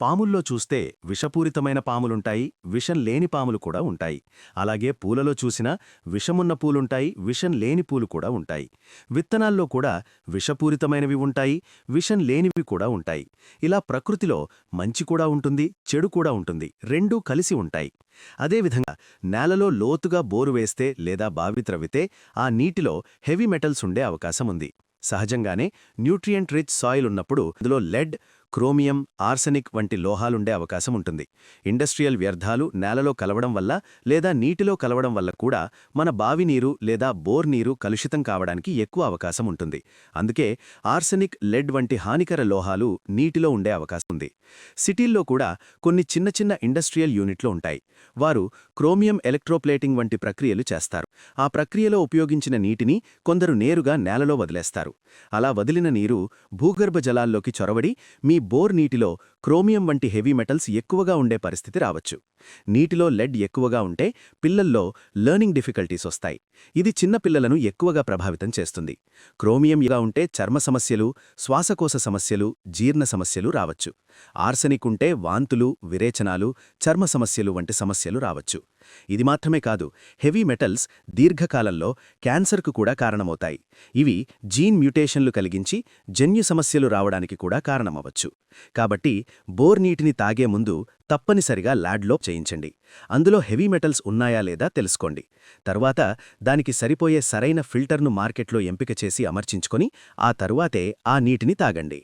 పాముల్లో చూస్తే విషపూరితమైన పాములుంటాయి, విషం లేని పాములు కూడా ఉంటాయి. అలాగే పూలలో చూసినా విషమున్న పూలుంటాయి, విషం లేని పూలు కూడా ఉంటాయి. విత్తనాల్లో కూడా విషపూరితమైనవి ఉంటాయి, విషం లేనివి కూడా ఉంటాయి. ఇలా ప్రకృతిలో మంచి కూడా ఉంటుంది, చెడు కూడా ఉంటుంది, రెండూ కలిసి ఉంటాయి. అదేవిధంగా నేలలో లోతుగా బోరు వేస్తే లేదా బావి త్రవ్వితే ఆ నీటిలో హెవీ మెటల్స్ ఉండే అవకాశముంది. సహజంగానే న్యూట్రియంట్ రిచ్ సాయిల్ ఉన్నప్పుడు అందులో లెడ్, క్రోమియం, ఆర్సెనిక్ వంటి లోహాలుండే అవకాశం ఉంటుంది. ఇండస్ట్రియల్ వ్యర్థాలు నేలలో కలవడం వల్ల లేదా నీటిలో కలవడం వల్ల కూడా మన బావి నీరు లేదా బోర్ నీరు కలుషితం కావడానికి ఎక్కువ అవకాశం ఉంటుంది. అందుకే ఆర్సెనిక్, లెడ్ వంటి హానికర లోహాలు నీటిలో ఉండే అవకాశం ఉంది. సిటీల్లో కూడా కొన్ని చిన్న చిన్న ఇండస్ట్రియల్ యూనిట్లు ఉంటాయి. వారు క్రోమియం ఎలక్ట్రోప్లేటింగ్ వంటి ప్రక్రియలు చేస్తారు. ఆ ప్రక్రియలో ఉపయోగించిన నీటిని కొందరు నేరుగా నేలలో వదిలేస్తారు. అలా వదిలిన నీరు భూగర్భ జలాల్లోకి చొరబడి మీ బోర్ నీటిలో క్రోమియం వంటి హెవీ మెటల్స్ ఎక్కువగా ఉండే పరిస్థితి రావచ్చు. నీటిలో లెడ్ ఎక్కువగా ఉంటే పిల్లల్లో లెర్నింగ్ డిఫికల్టీస్ వస్తాయి. ఇది చిన్న పిల్లలను ఎక్కువగా ప్రభావితం చేస్తుంది. క్రోమియంగా ఉంటే చర్మ సమస్యలు, శ్వాసకోశ సమస్యలు, జీర్ణ సమస్యలు రావచ్చు. ఆర్సెనిక్ ఉంటే వాంతులు, విరేచనాలు, చర్మ సమస్యలు వంటి సమస్యలు రావచ్చు. ఇది మాత్రమే కాదు, హెవీ మెటల్స్ దీర్ఘకాలంలో క్యాన్సర్కు కూడా కారణమవుతాయి. ఇవి జీన్ మ్యూటేషన్లు కలిగించి జన్యు సమస్యలు రావడానికి కూడా కారణమవచ్చు. కాబట్టి బోర్ నీటిని తాగే ముందు తప్పనిసరిగా ల్యాడ్లో చేయించండి. అందులో హెవీ మెటల్స్ ఉన్నాయా లేదా తెలుసుకోండి. తరువాత దానికి సరిపోయే సరైన ఫిల్టర్ను మార్కెట్లో ఎంపిక చేసి అమర్చించుకొని ఆ తరువాతే ఆ నీటిని తాగండి.